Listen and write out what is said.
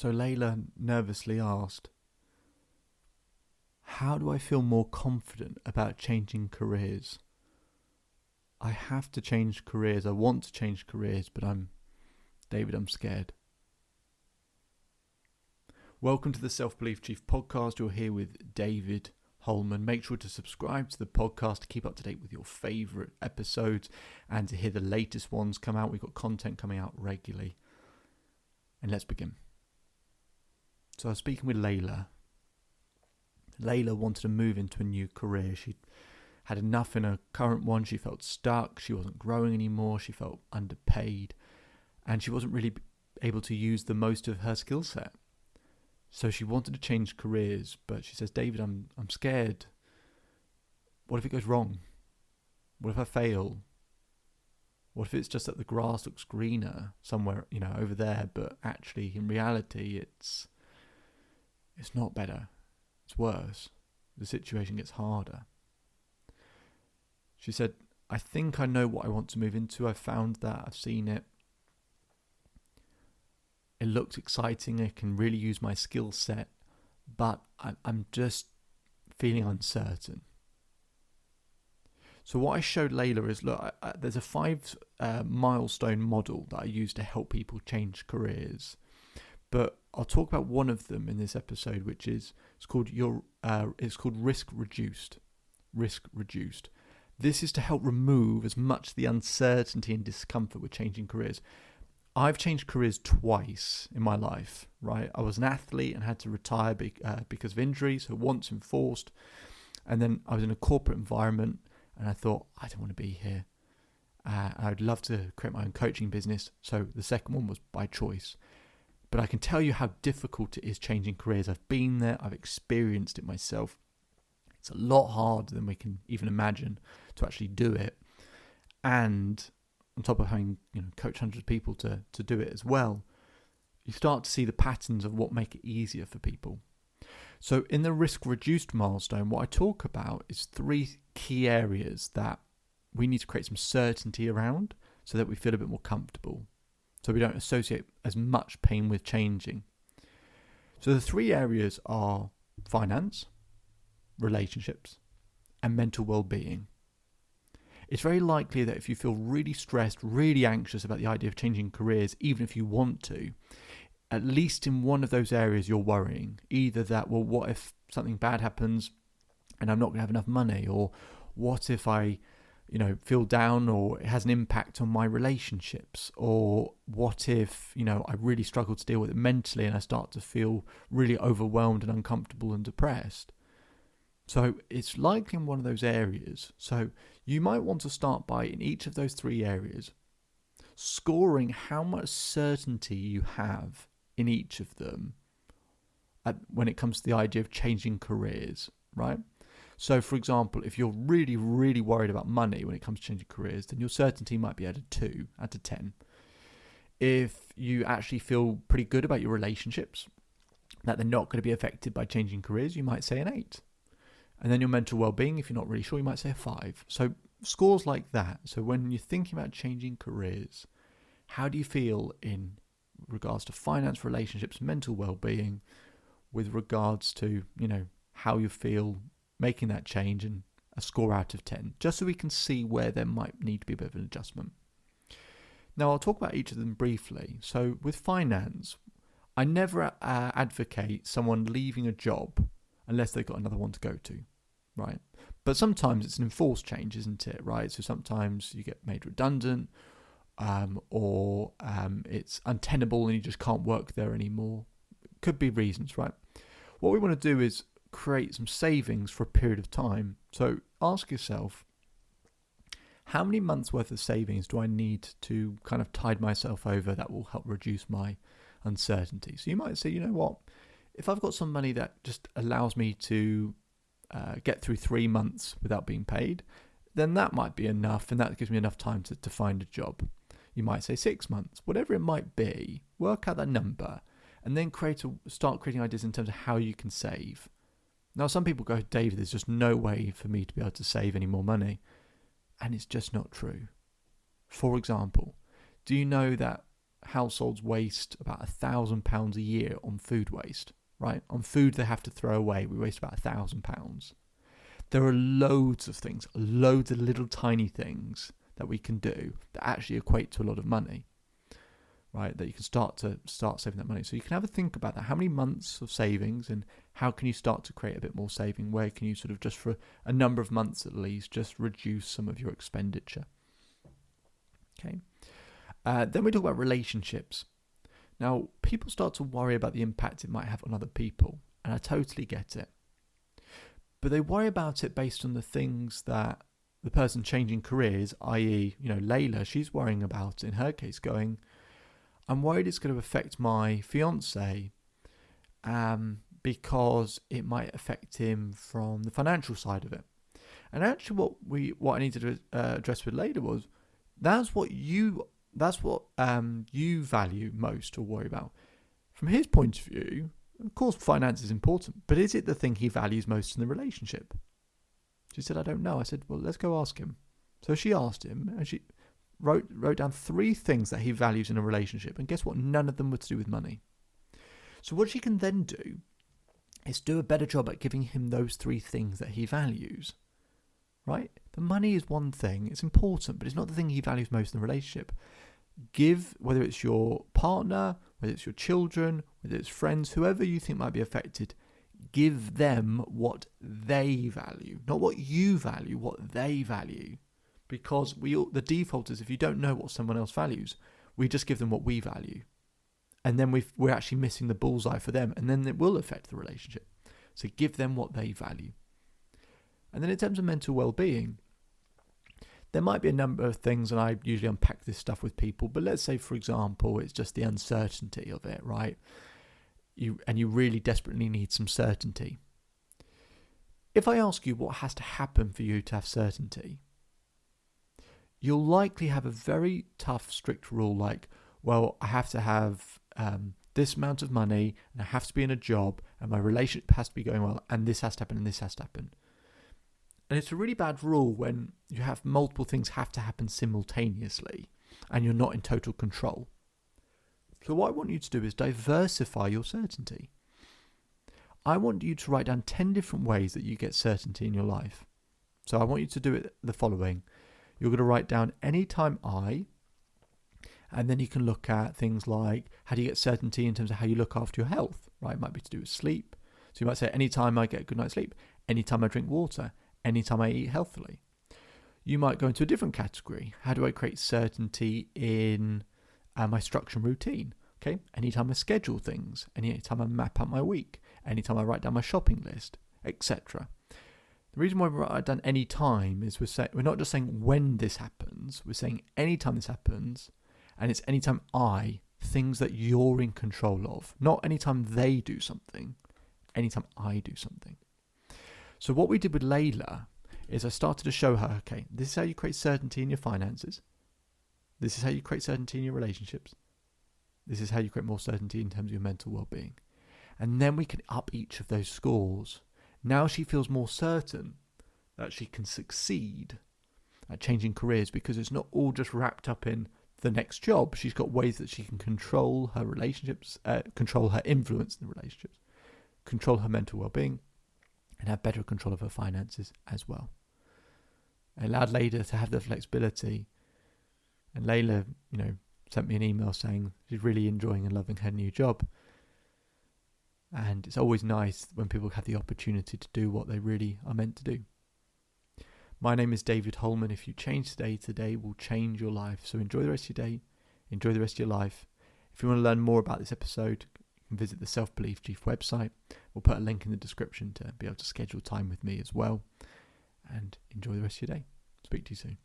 So Leyla nervously asked, how do I feel more confident about changing careers? I have to change careers. I want to change careers, but I'm scared. Welcome to the Self-Belief Chief podcast. You're here with David Holman. Make sure to subscribe to the podcast to keep up to date with your favourite episodes and to hear the latest ones come out. We've got content coming out regularly. And let's begin. So I was speaking with Leyla. Leyla wanted to move into a new career. She had enough in her current one. She felt stuck. She wasn't growing anymore. She felt underpaid. And she wasn't really able to use the most of her skill set. So she wanted to change careers, but she says, David, I'm scared. What if it goes wrong? What if I fail? What if it's just that the grass looks greener somewhere, over there, but actually in reality it's not better. It's worse. The situation gets harder. She said, I think I know what I want to move into. I've found that. I've seen it. It looks exciting. I can really use my skill set, but I'm just feeling uncertain. So what I showed Leyla is, look, there's a 5 milestone model that I use to help people change careers. But I'll talk about one of them in this episode, which is it's called risk reduced. Risk reduced. This is to help remove as much the uncertainty and discomfort with changing careers. I've changed careers twice in my life, right? I was an athlete and had to retire because of injury, so once enforced. And then I was in a corporate environment and I thought, I don't want to be here. I'd love to create my own coaching business. So the second one was by choice. But I can tell you how difficult it is changing careers. I've been there. I've experienced it myself. It's a lot harder than we can even imagine to actually do it. And on top of having coach hundreds of people to do it as well, you start to see the patterns of what make it easier for people. So in the risk reduced milestone, what I talk about is 3 key areas that we need to create some certainty around so that we feel a bit more comfortable, so we don't associate as much pain with changing. So the 3 areas are finance, relationships, and mental well-being. It's very likely that if you feel really stressed, really anxious about the idea of changing careers, even if you want to, at least in one of those areas you're worrying. Either that, well, what if something bad happens and I'm not going to have enough money? Or what if I, feel down or it has an impact on my relationships? Or what if, I really struggle to deal with it mentally and I start to feel really overwhelmed and uncomfortable and depressed? So it's likely in one of those areas. So you might want to start by, in each of those 3 areas, scoring how much certainty you have in each of them when it comes to the idea of changing careers, right? So for example, if you're really, really worried about money when it comes to changing careers, then your certainty might be at a 2 out of 10. If you actually feel pretty good about your relationships, that they're not going to be affected by changing careers, you might say an 8. And then your mental well-being, if you're not really sure, you might say a 5. So scores like that. So when you're thinking about changing careers, how do you feel in regards to finance, relationships, mental well-being, with regards to, how you feel making that change, and a score out of 10, just so we can see where there might need to be a bit of an adjustment. Now, I'll talk about each of them briefly. So with finance, I never advocate someone leaving a job unless they've got another one to go to, right? But sometimes it's an enforced change, isn't it, right? So sometimes you get made redundant, or it's untenable and you just can't work there anymore. Could be reasons, right? What we want to do is create some savings for a period of time. So ask yourself, how many months worth of savings do I need to kind of tide myself over that will help reduce my uncertainty? So you might say, you know what? If I've got some money that just allows me to get through 3 months without being paid, then that might be enough, and that gives me enough time to find a job. You might say 6 months, whatever it might be. Work out that number, and then start creating ideas in terms of how you can save. Now, some people go, David, there's just no way for me to be able to save any more money, and it's just not true. For example, do you know that households waste about £1,000 a year on food waste, right? On food they have to throw away, we waste about £1,000. There are loads of things, loads of little tiny things that we can do that actually equate to a lot of money, right? That you can start saving that money. So you can have a think about that. How many months of savings, and how can you start to create a bit more saving? Where can you sort of, just for a number of months at least, just reduce some of your expenditure? Okay. Then we talk about relationships. Now, people start to worry about the impact it might have on other people, and I totally get it. But they worry about it based on the things that the person changing careers, i.e., Leyla, she's worrying about, in her case, going, I'm worried it's going to affect my fiance because it might affect him from the financial side of it. And actually what I needed to address with Leyla was, that's what you value most or worry about. From his point of view, of course, finance is important, but is it the thing he values most in the relationship? She said, I don't know. I said, well, let's go ask him. So she asked him, and she wrote down 3 things that he values in a relationship. And guess what? None of them were to do with money. So what she can then do is do a better job at giving him those 3 things that he values, right? The money is one thing. It's important, but it's not the thing he values most in the relationship. Give, whether it's your partner, whether it's your children, whether it's friends, whoever you think might be affected, give them what they value, not what you value, what they value. Because the default is, if you don't know what someone else values, we just give them what we value. And then we're actually missing the bullseye for them, and then it will affect the relationship. So give them what they value. And then in terms of mental well-being, there might be a number of things, and I usually unpack this stuff with people, but let's say, for example, it's just the uncertainty of it, right? You really desperately need some certainty. If I ask you what has to happen for you to have certainty, you'll likely have a very tough, strict rule like, well, I have to have this amount of money, and I have to be in a job, and my relationship has to be going well, and this has to happen, and this has to happen. And it's a really bad rule when you have multiple things have to happen simultaneously and you're not in total control. So what I want you to do is diversify your certainty. I want you to write down 10 different ways that you get certainty in your life. So I want you to do it the following. You're going to write down anytime and then you can look at things like, how do you get certainty in terms of how you look after your health, right? It might be to do with sleep. So you might say, anytime I get a good night's sleep, anytime I drink water, anytime I eat healthily. You might go into a different category. How do I create certainty in my structure and routine? Okay, anytime I schedule things, anytime I map out my week, anytime I write down my shopping list, etc. The reason why we write down any time is we're not just saying when this happens, we're saying anytime this happens, and it's anytime things that you're in control of, not anytime they do something, anytime I do something. So what we did with Leyla is I started to show her, okay, this is how you create certainty in your finances. This is how you create certainty in your relationships. This is how you create more certainty in terms of your mental well-being. And then we can up each of those scores. Now she feels more certain that she can succeed at changing careers because it's not all just wrapped up in the next job. She's got ways that she can control her relationships, control her influence in the relationships, control her mental well-being, and have better control of her finances as well. It allowed Leyla to have the flexibility. And Leyla, sent me an email saying she's really enjoying and loving her new job. And it's always nice when people have the opportunity to do what they really are meant to do. My name is David Holman. If you change today will change your life. So enjoy the rest of your day. Enjoy the rest of your life. If you want to learn more about this episode, you can visit the Self-Belief Chief website. We'll put a link in the description to be able to schedule time with me as well. And enjoy the rest of your day. Speak to you soon.